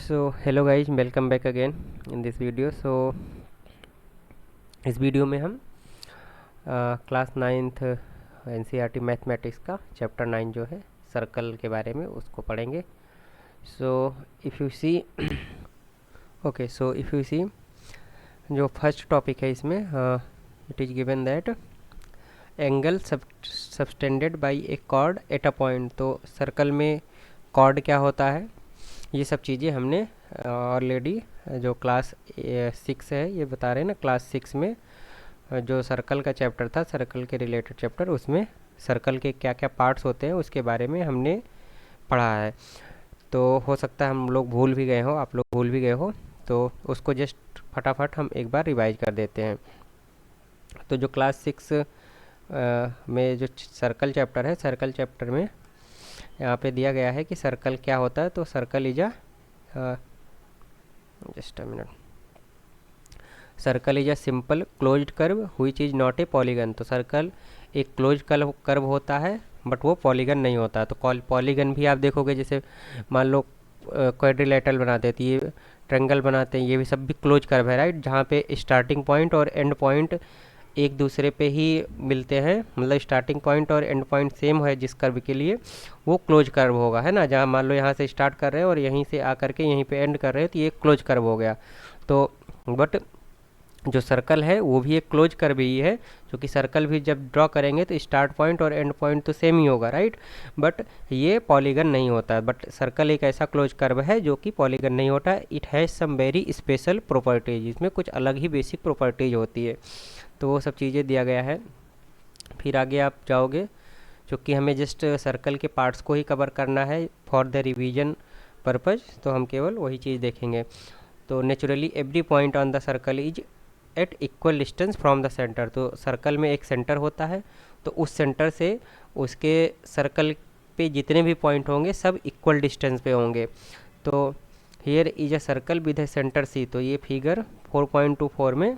So hello guys, welcome back again in this video. So इस video में हम class ninth NCERT mathematics का chapter 9 जो है सर्कल के बारे में उसको पढ़ेंगे. So if you see okay, so if you see जो फर्स्ट टॉपिक है इसमें it is given that angle subtended by a chord at a point. तो सर्कल में कॉर्ड क्या होता है, ये सब चीज़ें हमने ऑलरेडी जो क्लास 6 है ये बता रहे हैं ना. क्लास 6 में जो सर्कल का चैप्टर था, सर्कल के रिलेटेड चैप्टर, उसमें सर्कल के क्या क्या पार्ट्स होते हैं उसके बारे में हमने पढ़ा है. तो हो सकता है हम लोग भूल भी गए हो, आप लोग भूल भी गए हो, तो उसको जस्ट फटाफट हम एक बार रिवाइज कर देते हैं. तो जो क्लास 6 में जो सर्कल चैप्टर है, सर्कल चैप्टर में यहाँ पे दिया गया है कि सर्कल क्या होता है. तो circle is a just a minute, circle is a simple closed curve which is not a polygon. तो सर्कल एक क्लोज कर्व होता है बट वो पॉलीगन नहीं होता. तो पॉलीगन भी आप देखोगे, जैसे मान लो क्वाड्रिलेटरल बनाते हैं तो ये ट्रायंगल बनाते हैं, ये भी सब भी क्लोज कर्व है, राइट, जहाँ पे स्टार्टिंग पॉइंट और एंड पॉइंट एक दूसरे पे ही मिलते हैं, मतलब स्टार्टिंग पॉइंट और एंड पॉइंट सेम है जिस कर्व के लिए, वो क्लोज कर्व होगा, है ना. जहाँ मान लो यहाँ से स्टार्ट कर रहे हैं और यहीं से आकर के यहीं पे एंड कर रहे हैं तो ये क्लोज कर्व हो गया. तो बट जो सर्कल है वो भी एक क्लोज कर्व ही है, क्योंकि सर्कल भी जब ड्रॉ करेंगे तो स्टार्ट पॉइंट और एंड पॉइंट तो सेम ही होगा, राइट. बट ये पॉलीगन नहीं होता. बट सर्कल एक ऐसा क्लोज कर्व है जो कि पॉलीगन नहीं होता. It has some very special properties, इसमें कुछ अलग ही बेसिक प्रॉपर्टीज होती है. तो वो सब चीज़ें दिया गया है. फिर आगे आप जाओगे, क्योंकि हमें जस्ट सर्कल के पार्ट्स को ही कवर करना है फॉर द रिवीजन पर्पज़, तो हम केवल वही चीज़ देखेंगे. तो naturally every point on the circle is at equal distance from the centre. तो सर्कल में एक सेंटर होता है, तो उस सेंटर से उसके सर्कल पे जितने भी पॉइंट होंगे सब इक्वल डिस्टेंस पे होंगे. तो here is a circle with a centre C. तो ये फिगर 4.24 में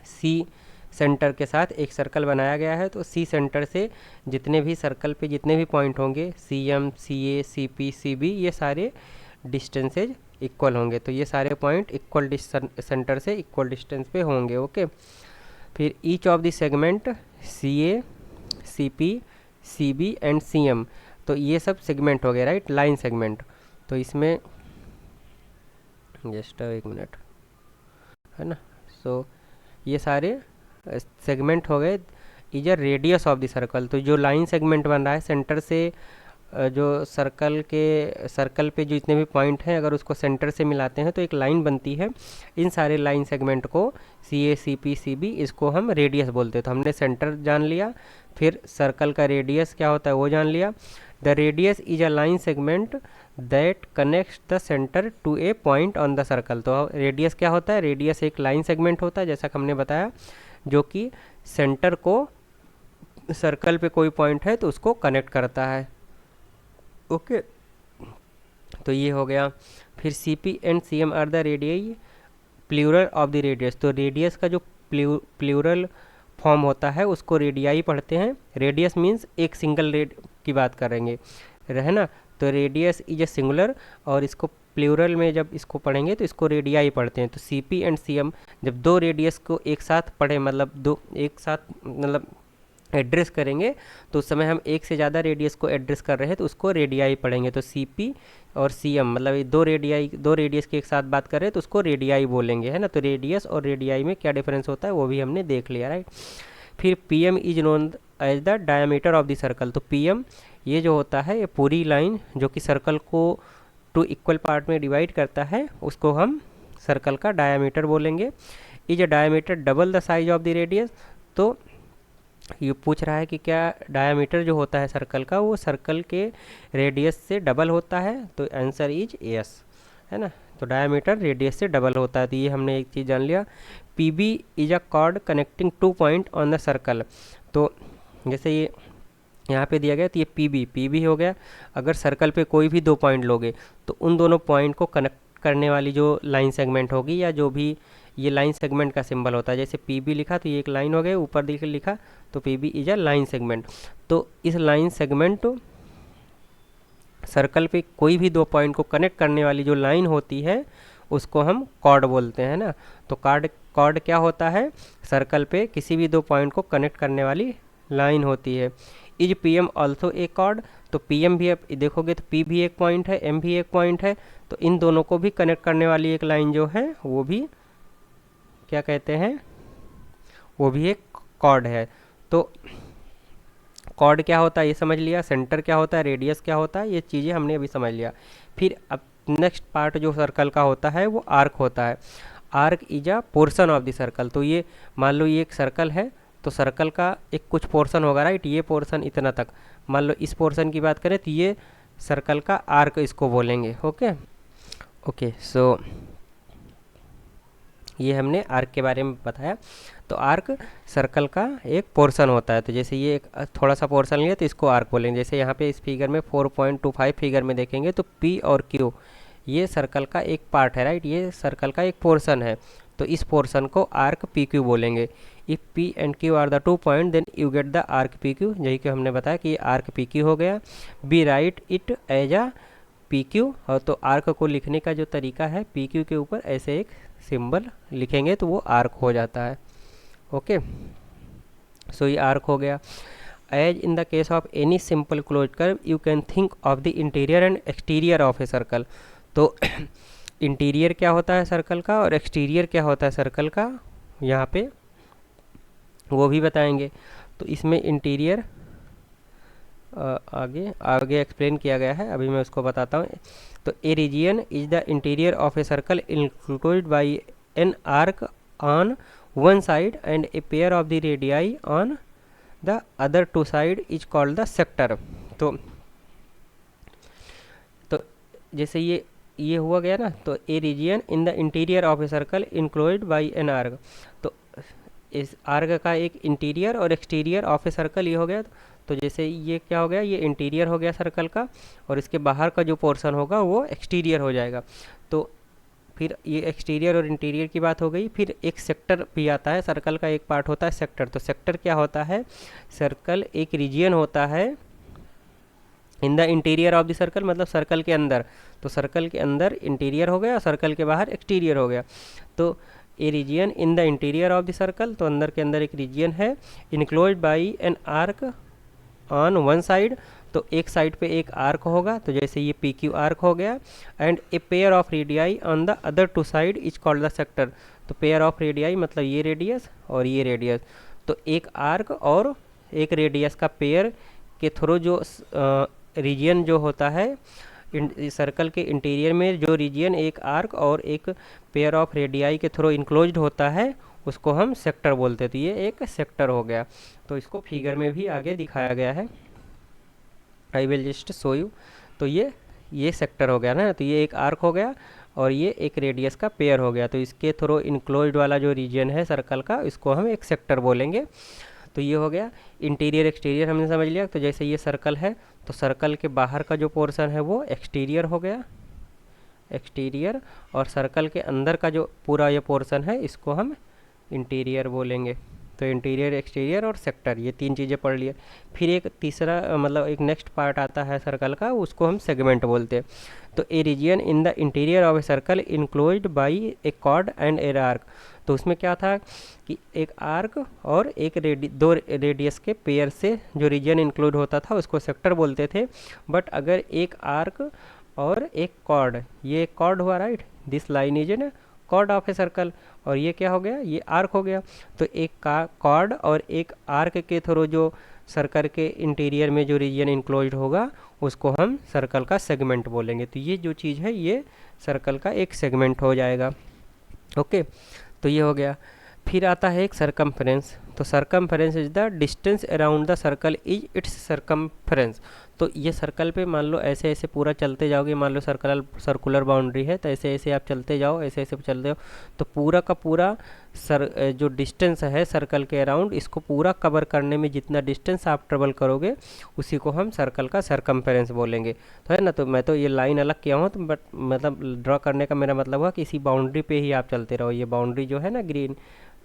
सी सेंटर के साथ एक सर्कल बनाया गया है. तो सी सेंटर से जितने भी सर्कल पे जितने भी पॉइंट होंगे, C M, C A, C P, C B, ये सारे डिस्टेंसेज इक्वल होंगे. तो ये सारे पॉइंट इक्वल सेंटर से इक्वल डिस्टेंस पे होंगे. ओके. फिर each of the segment C A, C P, C B and C M, तो ये सब सेगमेंट हो गए, राइट, लाइन सेगमेंट. तो इसमें जस्ट एक मिनट, है ना. सो ये सारे सेगमेंट हो गए. Is a radius of the circle. तो जो लाइन सेगमेंट बन रहा है सेंटर से, जो सर्कल पे जो इतने भी पॉइंट हैं अगर उसको सेंटर से मिलाते हैं तो एक लाइन बनती है. इन सारे लाइन सेगमेंट को सी A, C P, C B, इसको हम रेडियस बोलते हैं. तो हमने सेंटर जान लिया, फिर सर्कल का रेडियस क्या होता है वो जान लिया. The radius is a line segment that connects the centre to a point on the circle. तो रेडियस क्या होता है, रेडियस एक लाइन सेगमेंट होता है जैसा कि हमने बताया, जो कि सेंटर को सर्कल पे कोई पॉइंट है तो उसको कनेक्ट करता है. ओके. तो ये हो गया. फिर C P and C M are the radii plural of the radius. तो रेडियस का जो प्लूरल फॉर्म होता है उसको रेडियाई पढ़ते हैं. रेडियस मीन्स एक सिंगल रेड की बात करेंगे, है ना. तो रेडियस इज अ सिंगुलर, और इसको प्लूरल में जब इसको पढ़ेंगे तो इसको रेडियाई पढ़ते हैं. तो C P and C M जब दो रेडियस को एक साथ पढ़े, मतलब दो एक साथ मतलब एड्रेस करेंगे, तो उस समय हम एक से ज़्यादा रेडियस को एड्रेस कर रहे हैं तो उसको रेडियाई पढ़ेंगे. तो सी पी और सी एम मतलब ये दो रेडियस की एक साथ बात कर रहे हैं तो उसको रेडियाई बोलेंगे, है ना. तो रेडियस और रेडियाई में क्या डिफरेंस होता है वो भी हमने देख लिया, राइट. फिर P M is known as the diameter of the circle. तो पी एम ये जो होता है ये पूरी लाइन जो कि सर्कल को टू इक्वल पार्ट में डिवाइड करता है उसको हम सर्कल का डायमीटर बोलेंगे. Is a diameter double the size of the radius. तो ये पूछ रहा है कि क्या डायमीटर जो होता है सर्कल का वो सर्कल के रेडियस से डबल होता है. तो आंसर इज यस, है ना. तो डायमीटर रेडियस से डबल होता है. तो ये हमने एक चीज़ जान लिया. P B is a chord connecting two point on the circle. तो जैसे ये यहाँ पे दिया गया तो ये पी बी हो गया. अगर सर्कल पे कोई भी दो पॉइंट लोगे तो उन दोनों पॉइंट को कनेक्ट करने वाली जो लाइन सेगमेंट होगी, या जो भी ये लाइन सेगमेंट का सिंबल होता है, जैसे पी बी लिखा तो ये एक लाइन हो गई, ऊपर लिखा तो P B is a line segment. तो इस लाइन सेगमेंट सर्कल पे कोई भी दो पॉइंट को कनेक्ट करने वाली जो लाइन होती है उसको हम कॉर्ड बोलते हैं ना। तो कॉर्ड क्या होता है, सर्कल पे किसी भी दो पॉइंट को कनेक्ट करने वाली लाइन होती है। Is P M also a chord, तो पी एम भी देखोगे तो पी भी एक पॉइंट है, एम भी एक पॉइंट है, तो इन दोनों को भी कनेक्ट करने वाली एक लाइन जो है वो भी क्या कहते हैं, वो भी एक कॉर्ड है। तो कॉर्ड क्या होता है ये समझ लिया, सेंटर क्या होता है, रेडियस क्या होता है, ये चीज़ें हमने अभी समझ लिया। फिर अब नेक्स्ट पार्ट जो सर्कल का होता है वो आर्क होता है। Arc is a portion of the circle. तो ये मान लो ये एक सर्कल है, तो सर्कल का एक कुछ पोर्शन होगा, राइट, ये पोर्शन इतना तक, मान लो इस पोर्शन की बात करें तो ये सर्कल का आर्क इसको बोलेंगे। ओके ओके, सो ये हमने आर्क के बारे में बताया। तो आर्क सर्कल का एक पोर्शन होता है। तो जैसे ये एक थोड़ा सा पोर्शन लिया तो इसको आर्क बोलेंगे। जैसे यहाँ पे इस फिगर में 4.25 फिगर में देखेंगे तो पी और क्यू ये सर्कल का एक पार्ट है, राइट, ये सर्कल का एक पोर्शन है। तो इस पोर्शन को आर्क पी क्यू बोलेंगे। If P and Q are the 2 point then you get the arc P Q. यही कि हमने बताया कि ये आर्क पी क्यू हो गया। Be write it as a P Q. और तो आर्क को लिखने का जो तरीका है, पी क्यू के ऊपर ऐसे एक सिंबल लिखेंगे तो वो आर्क हो जाता है। ओके, सो ये आर्क हो गया। As in the case of any simple close curve you can think of the interior and exterior of a circle. तो इंटीरियर क्या होता है सर्कल का और एक्सटीरियर क्या होता है सर्कल का, यहाँ पे वो भी बताएंगे। तो इसमें इंटीरियर आगे आगे एक्सप्लेन किया गया है, अभी मैं उसको बताता हूँ। तो a region is the interior of a circle included by an arc on one side and a pair of the radii on the other to side is called the sector. तो जैसे ये हुआ गया ना, तो a region in the interior of a circle included by an arc. तो इस arc का एक इंटीरियर और एक्सटीरियर ऑफ ए सर्कल ये हो गया। तो जैसे ये क्या हो गया, ये इंटीरियर हो गया सर्कल का, और इसके बाहर का जो पोर्शन होगा वो एक्सटीरियर हो जाएगा। तो फिर ये एक्सटीरियर और इंटीरियर की बात हो गई। फिर एक सेक्टर भी आता है, सर्कल का एक पार्ट होता है सेक्टर। तो सेक्टर क्या होता है, सर्कल एक रीजियन होता है इन the interior of the circle, मतलब सर्कल के अंदर। तो सर्कल के अंदर इंटीरियर हो गया, सर्कल के बाहर एक्सटीरियर हो गया। तो a region in the interior of the circle, तो अंदर के अंदर एक रीजियन है, enclose by an arc on one side. तो एक साइड पे एक आर्क होगा, तो जैसे ये पी क्यू आर्क हो गया। And a pair of radii on the other to side is called the sector. तो पेयर ऑफ रेडियाई मतलब ये रेडियस और ये रेडियस। तो एक आर्क और एक रेडियस का पेयर के थ्रू जो रीजियन जो होता है सर्कल के इंटीरियर में, जो रीजियन एक आर्क और एक पेयर ऑफ रेडियाई के थ्रू इंक्लोज्ड होता है उसको हम सेक्टर बोलते हैं। तो ये एक सेक्टर हो गया। तो इसको फिगर में भी आगे दिखाया गया है, I will just show you. तो ये सेक्टर हो गया ना, तो ये एक आर्क हो गया और ये एक रेडियस का पेयर हो गया। तो इसके थ्रू इनक्लोज्ड वाला जो रीजन है सर्कल का, इसको हम एक सेक्टर बोलेंगे। तो ये हो गया इंटीरियर एक्सटीरियर, हमने समझ लिया। तो जैसे ये सर्कल है, तो सर्कल के बाहर का जो पोर्शन है वो एक्सटीरियर हो गया, एक्सटीरियर। और सर्कल के अंदर का जो पूरा ये पोर्शन है इसको हम इंटीरियर बोलेंगे। तो इंटीरियर, एक्सटीरियर और सेक्टर, ये तीन चीज़ें पढ़ लिए। फिर एक तीसरा मतलब एक नेक्स्ट पार्ट आता है सर्कल का, उसको हम सेगमेंट बोलते हैं। तो a region in the interior of a circle enclosed by a chord and a arc. तो उसमें क्या था कि एक आर्क और एक दो रेडियस के पेयर से जो रीजन इंक्लूड होता था उसको सेक्टर बोलते थे। बट अगर एक आर्क और एक कॉर्ड, ये एक कॉर्ड हुआ, right, this line is an chord of a circle, और ये क्या हो गया, ये आर्क हो गया। तो एक का कॉर्ड और एक आर्क के थ्रू जो सर्कल के इंटीरियर में जो रीजन इंक्लोज्ड होगा उसको हम सर्कल का सेगमेंट बोलेंगे। तो ये जो चीज़ है ये सर्कल का एक सेगमेंट हो जाएगा। ओके, तो ये हो गया। फिर आता है एक सरकमफ्रेंस। तो circumference is the distance around the circle is it's circumference. तो ये सर्कल पे मान लो ऐसे ऐसे पूरा चलते जाओगे, मान लो सर्कुलर बाउंड्री है, तो ऐसे ऐसे आप चलते जाओ, ऐसे ऐसे चलते जाओ, तो पूरा का पूरा जो डिस्टेंस है सर्कल के अराउंड, इसको पूरा कवर करने में जितना डिस्टेंस आप ट्रेवल करोगे उसी को हम सर्कल का सरकमफ्रेंस बोलेंगे। तो है ना, तो मैं तो ये लाइन अलग किया हूँ, तो बट मतलब ड्रॉ करने का मेरा मतलब हुआ कि इसी बाउंड्री पे ही आप चलते रहो। ये बाउंड्री जो है ना ग्रीन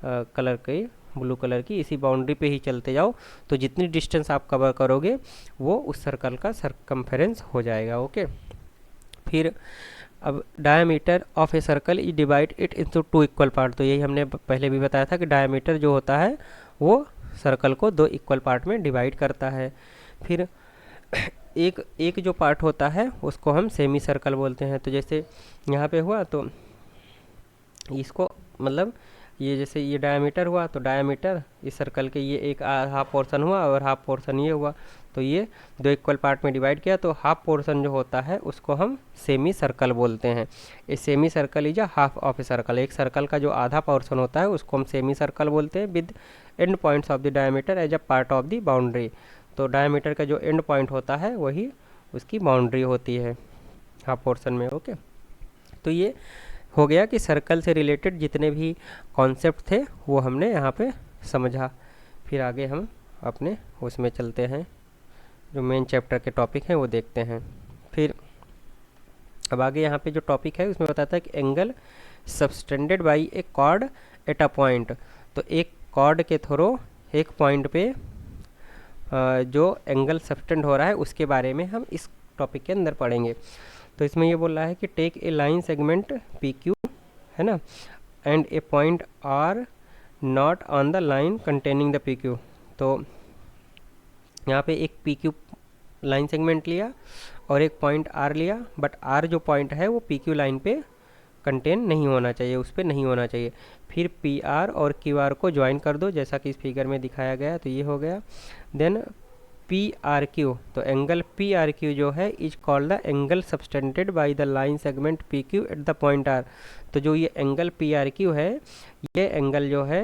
कलर की, ब्लू कलर की, इसी बाउंड्री पे ही चलते जाओ, तो जितनी डिस्टेंस आप कवर करोगे वो उस सर्कल का सरकमफेरेंस हो जाएगा। ओके, फिर अब diameter of a circle is divide it into two equal part. तो यही हमने पहले भी बताया था कि डायमीटर जो होता है वो सर्कल को दो इक्वल पार्ट में डिवाइड करता है। फिर एक एक जो पार्ट होता है उसको हम सेमी सर्कल बोलते हैं। तो जैसे यहाँ पे हुआ, तो इसको मतलब ये जैसे ये डायमीटर हुआ, तो डायमीटर इस सर्कल के ये एक हाफ पोर्शन हुआ और हाफ पोर्शन ये हुआ, तो ये दो इक्वल पार्ट में डिवाइड किया, तो हाफ पोर्शन जो होता है उसको हम सेमी सर्कल बोलते हैं। A semi circle is a half of a circle. एक सर्कल का जो आधा पोर्शन होता है उसको हम सेमी सर्कल बोलते हैं with end points of the diameter as a part of the boundary. तो डायमीटर का जो एंड पॉइंट होता है वही उसकी बाउंड्री होती है हाफ पोर्शन में। ओके, तो ये हो गया कि सर्कल से रिलेटेड जितने भी कॉन्सेप्ट थे वो हमने यहाँ पे समझा। फिर आगे हम अपने उसमें चलते हैं, जो मेन चैप्टर के टॉपिक हैं वो देखते हैं। फिर अब आगे यहाँ पे जो टॉपिक है उसमें बताता है कि angle subtended by a chord at a point. तो एक कॉर्ड के थ्रू एक पॉइंट पे जो एंगल सबटेंड हो रहा है उसके बारे में हम इस टॉपिक के अंदर पढ़ेंगे। तो इसमें ये बोल रहा है कि take a line segment P Q, है ना, and a point R not on the line containing the P Q. तो यहाँ पे एक पी क्यू लाइन सेगमेंट लिया और एक पॉइंट आर लिया, बट आर जो पॉइंट है वो पी क्यू लाइन पे कंटेन नहीं होना चाहिए, उस पर नहीं होना चाहिए। फिर पी आर और क्यू आर को ज्वाइन कर दो जैसा कि इस फिगर में दिखाया गया, तो ये हो गया। देन पी आर क्यू, तो एंगल पी आर क्यू जो है is called the angle subtended by the line segment P Q at the point R. तो जो ये एंगल पी आर क्यू है, ये एंगल जो है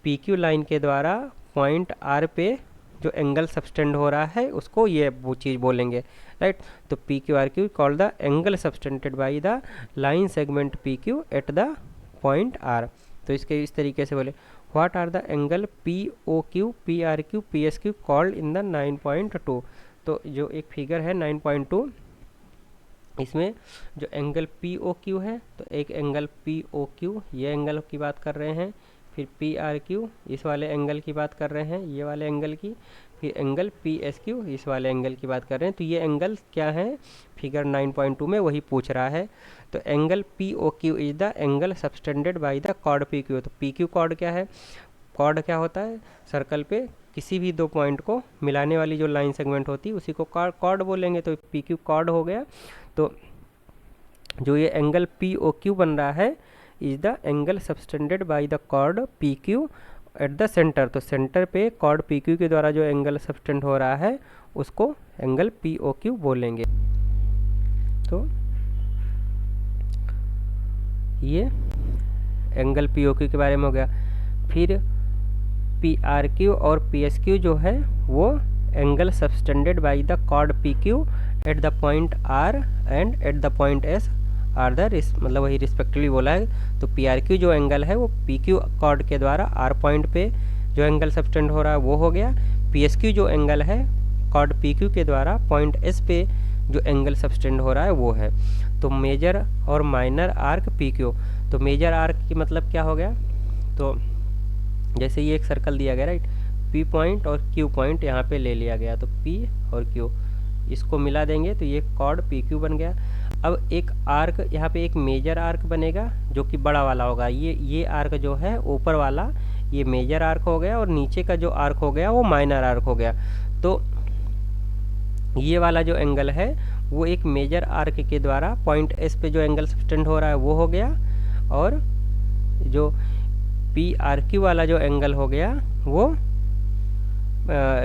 पी क्यू लाइन के द्वारा पॉइंट आर पे जो एंगल सबटेंड हो रहा है उसको ये वो चीज़ बोलेंगे, राइट। तो P Q R Q called the angle subtended by the line segment P Q at the point R. तो इसके इस तरीके से बोले, what are the angle P O Q, P R Q, P S Q called in the 9.2। तो जो एक figure है 9.2, इसमें जो एंगल पी ओ क्यू है, तो एक एंगल पी ओ क्यू ये एंगल की बात कर रहे हैं, फिर पी आर क्यू इस वाले एंगल की बात कर रहे हैं, ये वाले एंगल की, फिर एंगल पी एस क्यू इस वाले एंगल की बात कर रहे हैं। तो ये एंगल क्या है, फिगर 9.2 में वही पूछ रहा है। तो angle P O Q is the angle subtended by the chord P Q. तो पी क्यू कॉर्ड क्या है, कॉर्ड क्या होता है, सर्कल पे किसी भी दो पॉइंट को मिलाने वाली जो लाइन सेगमेंट होती है उसी को कॉर्ड बोलेंगे। तो पी क्यू कॉर्ड हो गया। तो जो ये एंगल पी ओ क्यू बन रहा है is the angle subtended by the chord P Q at the centre. तो सेंटर पे कॉर्ड पी क्यू के द्वारा जो एंगल सबटेंड हो रहा है उसको एंगल पी ओ क्यू बोलेंगे। तो ये एंगल पी ओ क्यू के बारे में हो गया। फिर पी आर क्यू और पी एस क्यू जो है वो angle subtended by the chord P Q at the point R and at the point S are the मतलब वही रिस्पेक्टिवली बोला है। तो पी आर क्यू जो एंगल है वो पी क्यू कॉर्ड के द्वारा आर पॉइंट पे जो एंगल सबटेंड हो रहा है वो हो गया। पी एस क्यू जो एंगल है कॉर्ड पी क्यू के द्वारा पॉइंट एस पे जो एंगल सबटेंड हो रहा है वो है। तो मेजर और माइनर आर्क पी क्यू। तो मेजर आर्क की मतलब क्या हो गया, तो जैसे ये एक सर्कल दिया गया, राइट, पी पॉइंट और क्यू पॉइंट यहाँ पे ले लिया गया, तो पी और क्यू इसको मिला देंगे तो ये कॉर्ड पी क्यू बन गया। अब एक आर्क यहाँ पे एक मेजर आर्क बनेगा जो कि बड़ा वाला होगा। ये आर्क जो है ऊपर वाला ये मेजर आर्क हो गया और नीचे का जो आर्क हो गया वो माइनर आर्क हो गया। तो ये वाला जो एंगल है वो एक मेजर आर्क के द्वारा पॉइंट एस पे जो एंगल सबटेंड हो रहा है वो हो गया, और जो पी आर क्यू वाला जो एंगल हो गया वो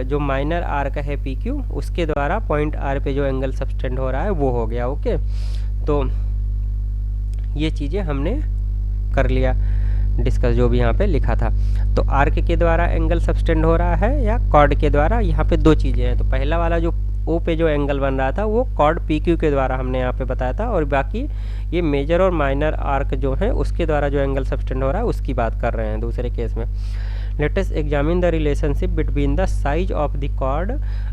जो माइनर आर्क है पी क्यू उसके द्वारा पॉइंट आर पे जो एंगल सबटेंड हो रहा है वो हो गया। ओके, तो ये चीज़ें हमने कर लिया डिस्कस जो भी यहाँ पे लिखा था। तो आर्क के द्वारा एंगल सबटेंड हो रहा है या कॉर्ड के द्वारा, यहाँ पे दो चीज़ें हैं। तो पहला वाला जो ओ पे जो एंगल बन रहा था वो कॉर्ड पी क्यू के द्वारा हमने यहाँ पे बताया था, और बाकी ये मेजर और माइनर आर्क जो है उसके द्वारा जो एंगल सबटेंड हो रहा है उसकी बात कर रहे हैं दूसरे केस में। Let us examine the relationship between the size of the chord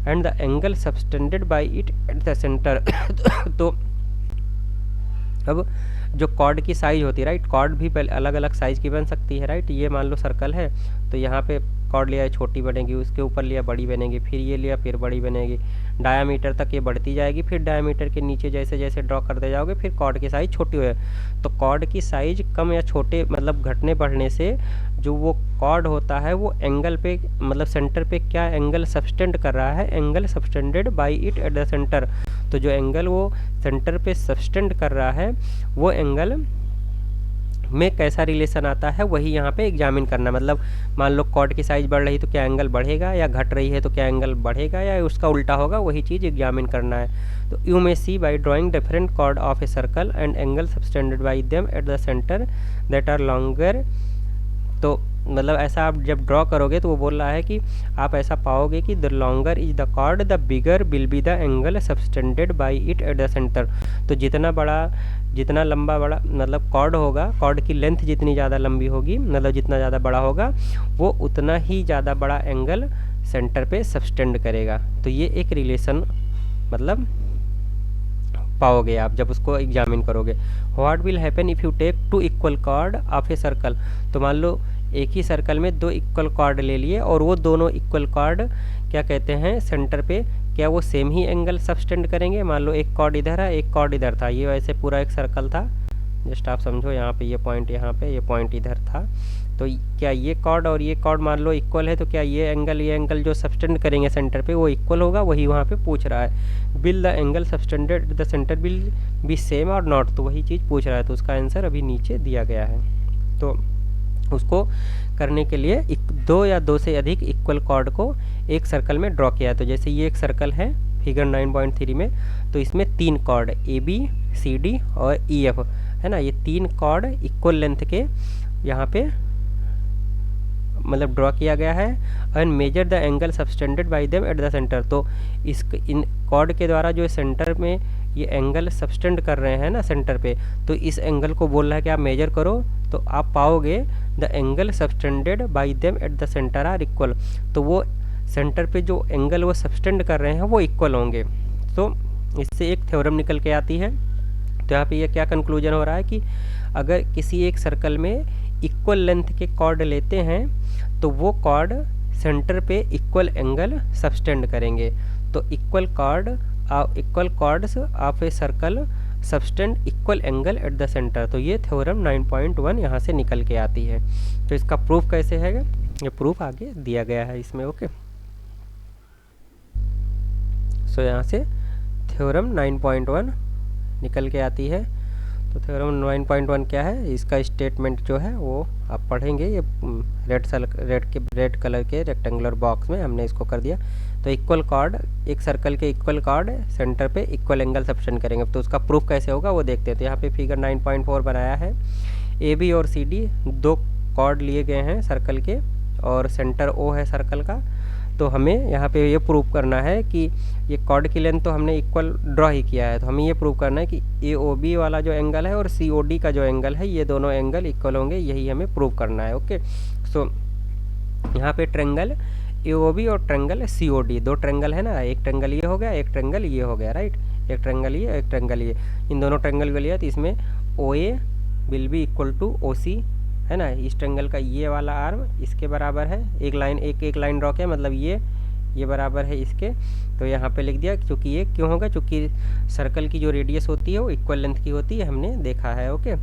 and the angle subtended by it at the center। तो अब जो कॉर्ड की साइज होती है, राइट, कॉर्ड भी पहले अलग अलग साइज की बन सकती है, राइट। ये मान लो सर्कल है, तो यहाँ पे कॉर्ड लिया छोटी बनेगी, उसके ऊपर लिया बड़ी बनेगी, फिर ये लिया फिर बड़ी बनेगी, डायामीटर तक ये बढ़ती जाएगी, फिर डायामीटर के नीचे जैसे जैसे ड्रॉ करते जाओगे फिर कॉर्ड की साइज छोटी हो जाए। तो कॉर्ड की साइज कम या छोटे मतलब घटने बढ़ने से जो वो कॉर्ड होता है वो एंगल पे मतलब सेंटर पे क्या एंगल सबस्टेंड कर रहा है, angle subtended by it at the centre. तो जो एंगल वो सेंटर पे सबस्टेंड कर रहा है वो एंगल में कैसा रिलेशन आता है वही यहाँ पे एग्जामिन करना। मतलब मान लो कॉर्ड की साइज बढ़ रही तो क्या एंगल बढ़ेगा, या घट रही है तो क्या एंगल बढ़ेगा, या उसका उल्टा होगा, वही चीज़ एग्जामिन करना है। तो you may see by drawing different chord of a circle and angle subtended by them at the centre that are longer. तो मतलब ऐसा आप जब ड्रॉ करोगे तो वो बोल रहा है कि आप ऐसा पाओगे कि the longer is the chord the bigger will be the angle subtended by it at the centre. तो जितना लंबा बड़ा मतलब कॉर्ड होगा, कॉर्ड की लेंथ जितनी ज़्यादा लंबी होगी मतलब जितना ज़्यादा बड़ा होगा वो उतना ही ज़्यादा बड़ा एंगल सेंटर पे सबस्टेंड करेगा। तो ये एक रिलेशन मतलब पाओगे आप जब उसको एग्जामिन करोगे। What will happen if you take two equal chord of a circle. तो मान लो एक ही सर्कल में दो इक्वल कॉर्ड ले लिए और वो दोनों इक्वल कॉर्ड क्या कहते हैं सेंटर पे क्या वो सेम ही एंगल सबस्टेंड करेंगे। मान लो एक कॉर्ड इधर है एक कॉर्ड इधर था, ये वैसे पूरा एक सर्कल था, जस्ट आप समझो यहाँ पे ये पॉइंट इधर था। तो क्या ये कॉर्ड और ये कॉर्ड मान लो इक्वल है तो क्या ये एंगल जो सबस्टेंड करेंगे सेंटर पे वो इक्वल होगा, वही वहाँ पे पूछ रहा है। Will the angle subtended the centre will be same और नॉट, तो वही चीज़ पूछ रहा है। तो उसका आंसर अभी नीचे दिया गया है। तो उसको करने के लिए दो या दो से अधिक इक्वल कॉर्ड को एक सर्कल में ड्रॉ किया है। तो जैसे ये एक सर्कल है फिगर 9.3 में, तो इसमें 3 chord A B C D और ई एफ है ना, ये 3 कॉर्ड इक्वल लेंथ के यहाँ पे मतलब ड्रॉ किया गया है। And measure the angle subtended by them at the centre. तो इन कॉर्ड के द्वारा जो सेंटर में ये एंगल सबस्टेंड कर रहे हैं ना सेंटर पे, तो इस एंगल को बोल रहा है कि आप मेजर करो तो आप पाओगे the angle subtended by them at the centre are equal. तो वो सेंटर पे जो एंगल वो सबस्टेंड कर रहे हैं वो इक्वल होंगे। तो इससे एक थ्योरम निकल के आती है। तो यहाँ पे ये क्या कंक्लूजन हो रहा है कि अगर किसी एक सर्कल में इक्वल लेंथ के कॉर्ड लेते हैं तो वो कॉर्ड सेंटर पे इक्वल एंगल सबस्टेंड करेंगे। तो equal chords of a circle subtend equal angle at the centre. तो ये थ्योरम 9.1 यहाँ से निकल के आती है। तो इसका प्रूफ कैसे है, ये प्रूफ आगे दिया गया है इसमें। ओके, सो यहाँ से थ्योरम 9.1 निकल के आती है। तो थ्योरम 9.1 क्या है, इसका स्टेटमेंट जो है वो आप पढ़ेंगे। ये रेड कलर के रेक्टेंगुलर बॉक्स में हमने इसको कर दिया। तो इक्वल कॉर्ड, एक सर्कल के इक्वल कॉर्ड सेंटर पे इक्वल एंगल सबस्टेंड करेंगे। तो उसका प्रूफ कैसे होगा वो देखते हैं। तो यहाँ पे फिगर 9.4 बनाया है। ए बी और सी डी दो कॉर्ड लिए गए हैं सर्कल के और सेंटर ओ है सर्कल का। तो हमें यहाँ पे ये प्रूव करना है कि ये कॉर्ड की लेंथ तो हमने इक्वल ड्रॉ ही किया है, तो हमें ये प्रूव करना है कि ए ओ बी वाला जो एंगल है और सी ओ डी का जो एंगल है ये दोनों एंगल इक्वल होंगे, यही हमें प्रूव करना है। ओके, सो यहाँ पे ट्रेंगल ए ओ बी और ट्रेंगल सी ओ डी, दो ट्रेंगल है ना, एक ट्रेंगल ये हो गया एक ट्रेंगल ये हो गया, राइट। एक ट्रेंगल ये एक ट्रेंगल ये, इन दोनों ट्रेंगल को लिया तो इसमें O A will be equal to O C है ना। इस ट्रेंगल का ये वाला आर्म इसके बराबर है, एक लाइन ड्रॉ किया मतलब ये बराबर है इसके। तो यहाँ पे लिख दिया क्योंकि ये क्यों होगा, क्योंकि सर्कल की जो रेडियस होती है वो इक्वल लेंथ की होती है, हमने देखा है। ओके,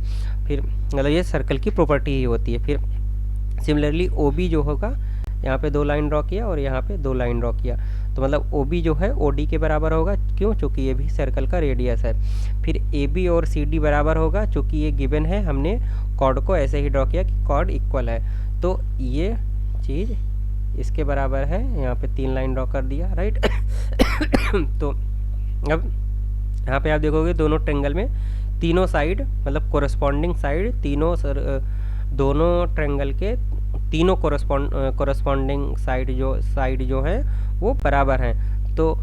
फिर मतलब ये सर्कल की प्रॉपर्टी ही होती है। फिर सिमिलरली ओ बी जो होगा, यहाँ पे 2 लाइन ड्रॉ किया और यहाँ पे 2 लाइन ड्रॉ किया, तो मतलब ओ बी जो है ओ डी के बराबर होगा, क्यों, क्योंकि ये भी सर्कल का रेडियस है। फिर ए बी और सी डी बराबर होगा, क्योंकि ये गिवन है, हमने कॉर्ड को ऐसे ही ड्रॉ किया कि कॉर्ड इक्वल है, तो ये चीज़ इसके बराबर है। यहाँ पे 3 लाइन ड्रॉ कर दिया, राइट। तो अब यहाँ पे आप देखोगे दोनों ट्रेंगल में तीनों साइड मतलब कोरस्पॉन्डिंग साइड, दोनों ट्रेंगल के तीनों कोरस्पॉन्डिंग साइड जो है वो बराबर हैं। तो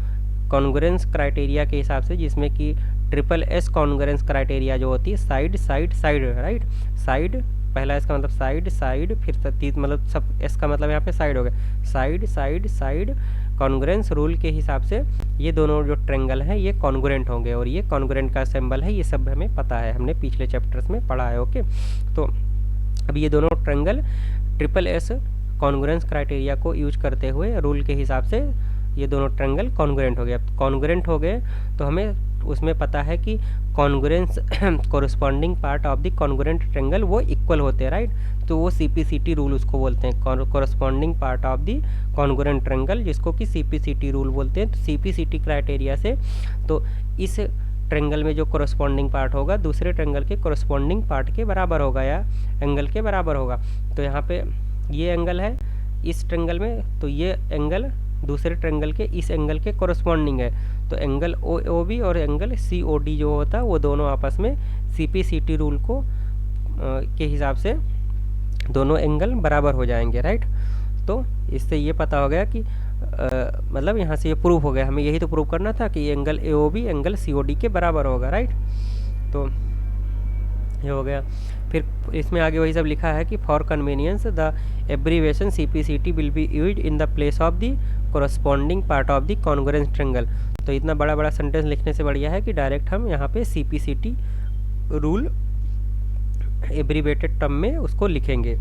कॉन्ग्रुएंस क्राइटेरिया के हिसाब से, जिसमें कि ट्रिपल एस कॉन्ग्रुएंस क्राइटेरिया जो होती है side side side, right. Side पहला इसका मतलब साइड साइड, फिर मतलब सब एस का मतलब यहाँ पे साइड हो गया, side side side congruence rule के हिसाब से ये दोनों जो ट्रेंगल हैं ये कॉन्ग्रुएंट होंगे, और ये कॉन्ग्रुएंट का सिंबल है, ये सब हमें पता है, हमने पिछले चैप्टर्स में पढ़ा है। ओके, तो अब ये दोनों triangle triple S congruence criteria को यूज करते हुए रूल के हिसाब से ये दोनों ट्रेंगल कॉन्ग्रुएंट हो गए। अब कॉन्ग्रुएंट हो गए तो हमें उसमें पता है कि congruence corresponding part of the congruent triangle वो इक्वल होते हैं, राइट। तो वो सीपीसीटी रूल उसको बोलते हैं, corresponding part of the congruent triangle, जिसको कि सीपीसीटी रूल बोलते हैं। तो सीपीसीटी क्राइटेरिया से तो इस ट्रेंगल में जो कोरिस्पॉन्डिंग पार्ट होगा दूसरे ट्रेंगल के कोरिस्पॉन्डिंग पार्ट के बराबर होगा या एंगल के बराबर होगा। तो यहाँ पे ये एंगल है इस ट्रेंगल में, तो ये एंगल दूसरे ट्रेंगल के इस एंगल के कोरिस्पॉन्डिंग है। तो एंगल ओ बी और एंगल सी ओ डी जो होता है वो दोनों आपस में सीपीसीटी रूल को के हिसाब से दोनों एंगल बराबर हो जाएंगे, राइट। तो इससे ये पता हो गया कि मतलब यहाँ से ये प्रूव हो गया, हमें यही तो प्रूव करना था कि angle A O B angle C O D के बराबर होगा, राइट। तो ये हो गया। फिर इसमें आगे वही सब लिखा है कि for convenience the abbreviation CPCT will be used in the place of the corresponding part of the congruence triangle. तो इतना बड़ा बड़ा सेंटेंस लिखने से बढ़िया है कि डायरेक्ट हम यहाँ पे सीपीसीटी रूल एब्रीवेटेड टर्म में उसको लिखेंगे,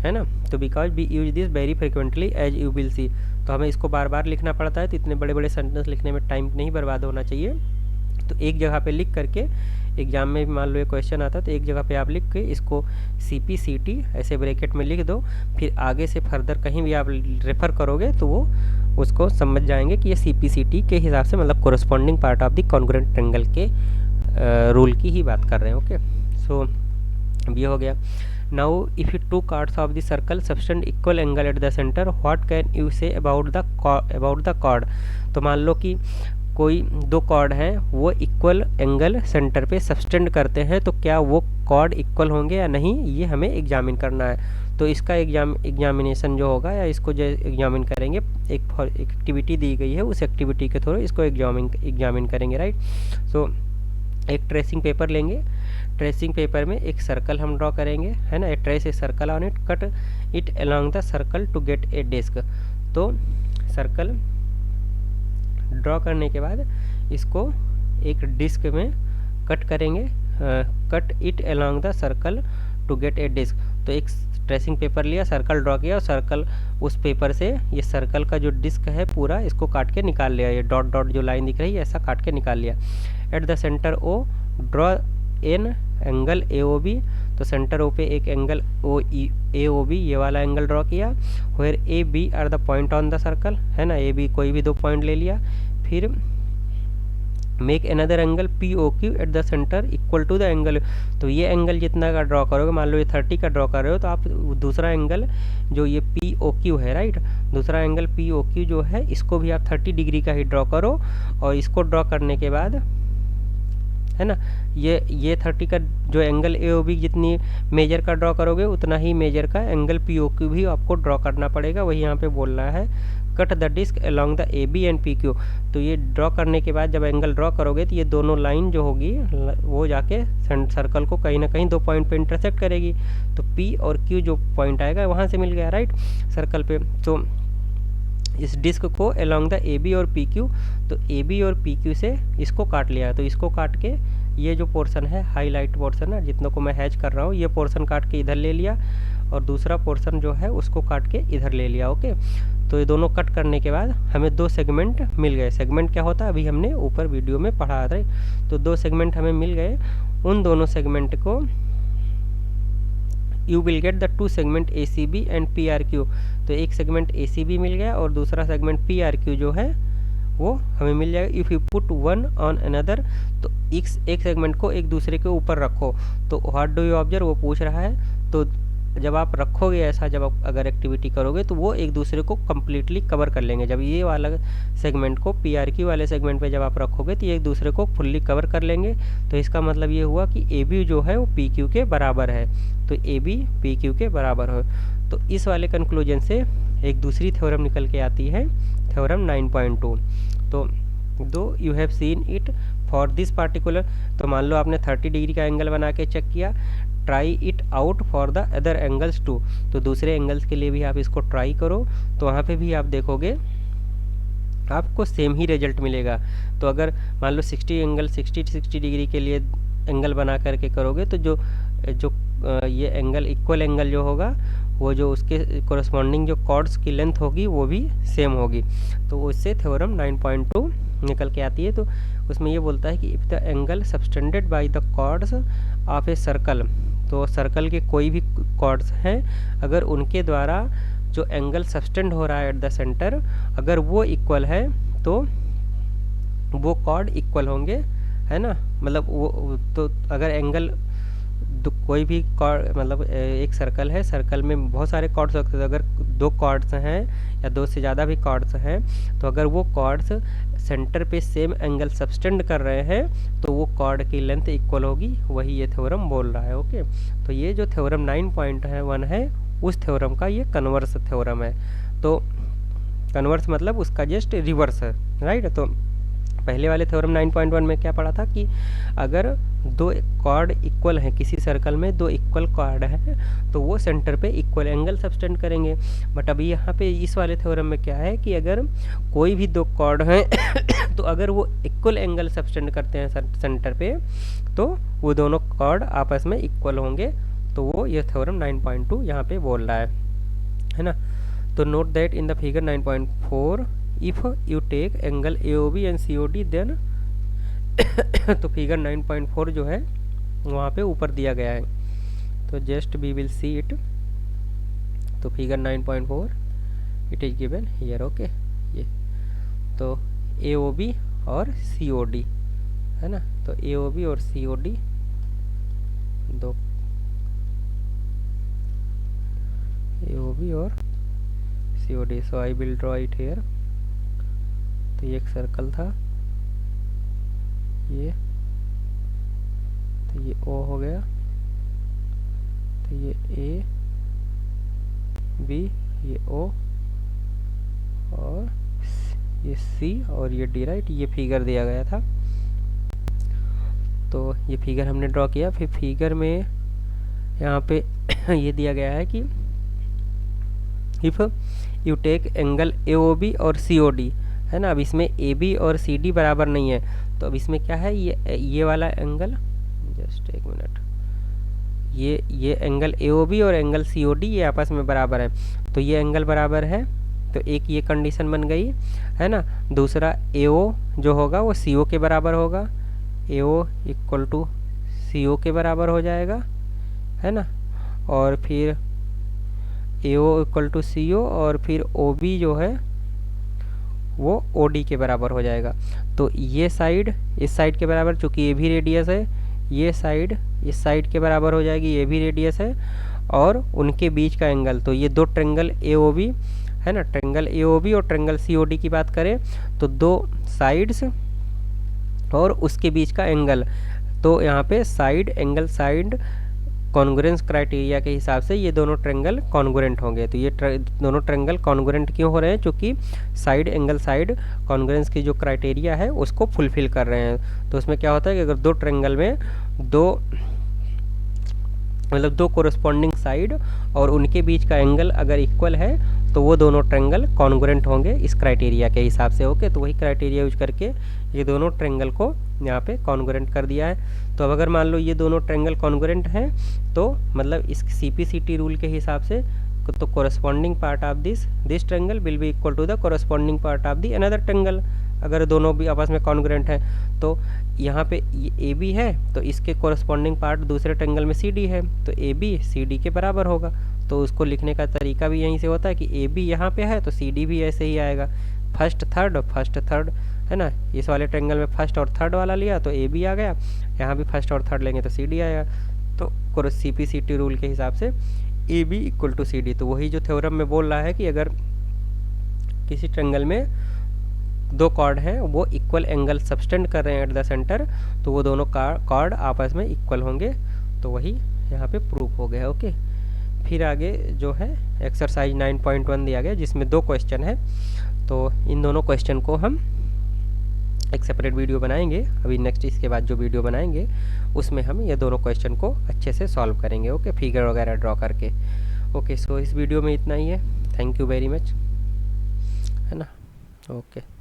है ना। तो because we use this very frequently as you will see. तो हमें इसको बार बार लिखना पड़ता है, तो इतने बड़े बड़े सेंटेंस लिखने में टाइम नहीं बर्बाद होना चाहिए। तो एक जगह पे लिख करके एग्जाम में मान लो ये क्वेश्चन आता है तो एक जगह पे आप लिख के इसको सीपीसीटी ऐसे ब्रैकेट में लिख दो, फिर आगे से फर्दर कहीं भी आप रेफ़र करोगे तो वो उसको समझ जाएंगे कि ये सीपीसीटी के हिसाब से मतलब corresponding part of the congruent triangle के रूल की ही बात कर रहे हैं। ओके, सो ये हो गया। Now if two chords of the circle subtend equal angle at the centre, what can you say about the chord. तो मान लो कि कोई दो कॉर्ड हैं वो इक्वल एंगल सेंटर पे सबटेंड करते हैं, तो क्या वो कॉर्ड इक्वल होंगे या नहीं, ये हमें एग्जामिन करना है। तो इसका एग्जामिनेशन जो होगा या इसको जो एग्जामिन करेंगे, एक एक्टिविटी दी गई है उस एक्टिविटी के थ्रू इसको एग्जामिन करेंगे, राइट। सो एक ट्रेसिंग पेपर लेंगे, ट्रेसिंग पेपर में एक सर्कल हम ड्रॉ करेंगे, है ना। Trace a circle on it, cut it along the circle to get a disc. तो सर्कल ड्रॉ करने के बाद इसको एक डिस्क में कट करेंगे, cut it along the circle to get a disc. तो एक ट्रेसिंग पेपर लिया, सर्कल ड्रॉ किया और सर्कल उस पेपर से ये सर्कल का जो डिस्क है पूरा इसको काट के निकाल लिया, ये डॉट डॉट जो लाइन दिख रही है ऐसा काट के निकाल लिया। At the centre O draw an angle A O B. तो सेंटर ओ पे एक एंगल ए ओ बी ये वाला एंगल ड्रॉ किया। Where A B are the point on the circle, है ना। ए बी कोई भी दो पॉइंट ले लिया। फिर make another angle P O Q at the centre equal to the angle. तो ये एंगल जितना का ड्रॉ करोगे, मान लो ये 30 का ड्रॉ कर रहे हो, तो आप दूसरा एंगल जो ये पी ओ क्यू है, राइट, दूसरा एंगल पी ओ क्यू जो है इसको भी आप 30 डिग्री का ही ड्रॉ करो। और इसको ड्रॉ करने के बाद, है ना, ये 30 का जो एंगल ए ओ बी जितनी मेजर का ड्रॉ करोगे उतना ही मेजर का एंगल पी ओ क्यू भी आपको ड्रॉ करना पड़ेगा। वही यहाँ पे बोल रहा है cut the disc along the A B and P Q. तो ये ड्रॉ करने के बाद जब एंगल ड्रॉ करोगे तो ये दोनों लाइन जो होगी वो जाके सर्कल को कहीं ना कहीं दो पॉइंट पे इंटरसेक्ट करेगी। तो पी और क्यू जो पॉइंट आएगा वहाँ से मिल गया, राइट, सर्कल पे। तो इस डिस्क को अलोंग द ए बी और पी क्यू, तो ए बी और पी क्यू से इसको काट लिया। तो इसको काट के ये जो पोर्शन है हाईलाइट पोर्शन है जितनों को मैं हैच कर रहा हूँ, ये पोर्शन काट के इधर ले लिया और दूसरा पोर्शन जो है उसको काट के इधर ले लिया। ओके, तो ये दोनों कट करने के बाद हमें दो सेगमेंट मिल गए। सेगमेंट क्या होता है अभी हमने ऊपर वीडियो में पढ़ा था। तो दो सेगमेंट हमें मिल गए, उन दोनों सेगमेंट को you will get the two segment A C B and P R Q. तो एक सेगमेंट ए सी बी मिल गया और दूसरा सेगमेंट पी आर क्यू जो है वो हमें मिल जाएगा। If you put one on another, तो एक सेगमेंट को एक दूसरे के ऊपर रखो। तो व्हाट डू यू ऑब्जर्व, वो पूछ रहा है। तो जब आप रखोगे ऐसा, जब आप अगर एक्टिविटी करोगे तो वो एक दूसरे को कम्प्लीटली कवर कर लेंगे। जब ये वाला सेगमेंट को पी आर क्यू वाले सेगमेंट पे जब आप रखोगे तो ये एक दूसरे को फुल्ली कवर कर लेंगे। तो इसका मतलब ये हुआ कि ए बी जो है वो पी क्यू के बराबर है। तो ए बी पी क्यू के बराबर हो। तो इस वाले कंक्लूजन से एक दूसरी थ्योरम निकल के आती है, थ्योरम 9.2। तो दो you have seen it for this particular, तो मान लो आपने 30 डिग्री का एंगल बना के चेक किया, try it out for the other angles too. तो दूसरे एंगल्स के लिए भी आप इसको ट्राई करो। तो वहाँ पे भी आप देखोगे आपको सेम ही रिजल्ट मिलेगा। तो अगर मान लो 60 डिग्री के लिए एंगल बना करके करोगे तो जो जो ये एंगल इक्वल एंगल जो होगा वो जो उसके कोरस्पॉन्डिंग जो कॉर्ड्स की लेंथ होगी वो भी सेम होगी। तो उससे थ्योरम 9.2 निकल के आती है। तो उसमें ये बोलता है कि if the angle subtended by the chords of a circle, तो सर्कल के कोई भी कॉर्ड्स हैं अगर उनके द्वारा जो एंगल सबटेंड हो रहा है एट द सेंटर अगर वो इक्वल है तो वो कॉर्ड इक्वल होंगे, है ना। मतलब वो तो अगर एंगल कोई भी कॉर्ड मतलब एक सर्कल है, सर्कल में बहुत सारे कॉर्ड्स होते हैं, अगर दो कॉर्ड्स हैं या दो से ज़्यादा भी कॉर्ड्स हैं तो अगर वो कॉर्ड्स सेंटर पे सेम एंगल सबटेंड कर रहे हैं तो वो कॉर्ड की लेंथ इक्वल होगी, वही ये थ्योरम बोल रहा है। ओके, तो ये जो थ्योरम 9.1 है उस थ्योरम का ये कन्वर्स थ्योरम है। तो कन्वर्स मतलब उसका जस्ट रिवर्स है, राइट। तो पहले वाले थ्योरम 9.1 में क्या पढ़ा था कि अगर दो कॉर्ड इक्वल हैं, किसी सर्कल में दो इक्वल कॉर्ड हैं तो वो सेंटर पे इक्वल एंगल सबटेंड करेंगे। बट अभी यहाँ पे इस वाले थ्योरम में क्या है कि अगर कोई भी दो कॉर्ड हैं तो अगर वो इक्वल एंगल सबटेंड करते हैं सेंटर पे तो वो दोनों कॉर्ड आपस में इक्वल होंगे। तो वो ये थ्योरम 9.2 यहाँ पे बोल रहा है ना। तो note that in the figure 9.4 if you take angle AOB and COD then तो फिगर 9.4 जो है वहाँ पे ऊपर दिया गया है, तो just we will see it. तो figure 9.4 it is given here. Okay, ये तो AOB और COD है ना। तो AOB और COD दो AOB और COD, so I will draw it here. तो ये एक सर्कल था, ये तो ये O हो गया, तो ये A B, ये O और ये C और ये D, राइट। ये फिगर दिया गया था, तो ये फिगर हमने ड्रॉ किया। फिर फिगर में यहाँ पे ये दिया गया है कि if you take angle AOB और COD, है ना। अब इसमें AB और CD बराबर नहीं है, तो अब इसमें क्या है, ये वाला एंगल, जस्ट एक मिनट, ये एंगल AOB और एंगल COD ये आपस में बराबर है। तो ये एंगल बराबर है, तो एक ये कंडीशन बन गई, है ना। दूसरा AO जो होगा वो CO के बराबर होगा, AO इक्वल टू CO के बराबर हो जाएगा, है ना। और फिर AO इक्वल टू CO और फिर OB जो है वो OD के बराबर हो जाएगा। तो ये साइड इस साइड के बराबर, चूँकि ये भी रेडियस है, ये साइड इस साइड के बराबर हो जाएगी, ये भी रेडियस है, और उनके बीच का एंगल, तो ये दो ट्रेंगल AOB है ना, ट्रेंगल AOB और ट्रेंगल COD की बात करें तो दो साइड्स और उसके बीच का एंगल, तो यहाँ पे side angle side congruence criteria के हिसाब से ये दोनों ट्रेंगल कॉन्ग्रुएंट होंगे। तो ये दोनों ट्रेंगल कॉन्ग्रुएंट क्यों हो रहे हैं, क्योंकि साइड एंगल साइड कॉन्ग्रुएंस की जो क्राइटेरिया है उसको फुलफिल कर रहे हैं। तो उसमें क्या होता है कि अगर दो ट्रेंगल में दो कोरस्पॉन्डिंग साइड और उनके बीच का एंगल अगर इक्वल है तो वो दोनों ट्रेंगल कॉन्ग्रुएंट होंगे इस क्राइटेरिया के हिसाब से। ओके, तो वही क्राइटेरिया यूज करके ये दोनों ट्रेंगल को यहाँ पे कॉन्ग्रुएंट कर दिया है। तो अब अगर मान लो ये दोनों ट्रेंगल कॉन्ग्रुएंट हैं तो मतलब इस CPCT रूल के हिसाब से तो corresponding part of this triangle will be equal to the corresponding part of the another triangle, अगर दोनों भी आपस में कॉन्ग्रुएंट हैं। तो यहाँ पे ये AB है तो इसके कोरस्पॉन्डिंग पार्ट दूसरे ट्रेंगल में CD है, तो AB CD के बराबर होगा। तो उसको लिखने का तरीका भी यहीं से होता है कि AB यहाँ पे है तो CD भी ऐसे ही आएगा, फर्स्ट थर्ड, है ना। इस वाले ट्रेंगल में फर्स्ट और थर्ड वाला लिया तो AB आ गया, यहाँ भी फर्स्ट और थर्ड लेंगे तो CD आएगा। तो CPCT रूल के हिसाब से AB इक्वल टू CD। तो वही जो थ्योरम में बोल रहा है कि अगर किसी ट्रेंगल में दो कॉर्ड हैं वो इक्वल एंगल सबटेंड कर रहे हैं एट द सेंटर तो वो दोनों कॉर्ड आपस में इक्वल होंगे, तो वही यहाँ पे प्रूफ हो गया। ओके, फिर आगे जो है एक्सरसाइज 9.1 दिया गया जिसमें दो क्वेश्चन है। तो इन दोनों क्वेश्चन को हम एक सेपरेट वीडियो बनाएंगे, अभी नेक्स्ट इसके बाद जो वीडियो बनाएंगे उसमें हम ये दोनों क्वेश्चन को अच्छे से सॉल्व करेंगे। ओके, फिगर वगैरह ड्रॉ करके। ओके, सो इस वीडियो में इतना ही है। थैंक यू वेरी मच, है ना। ओके।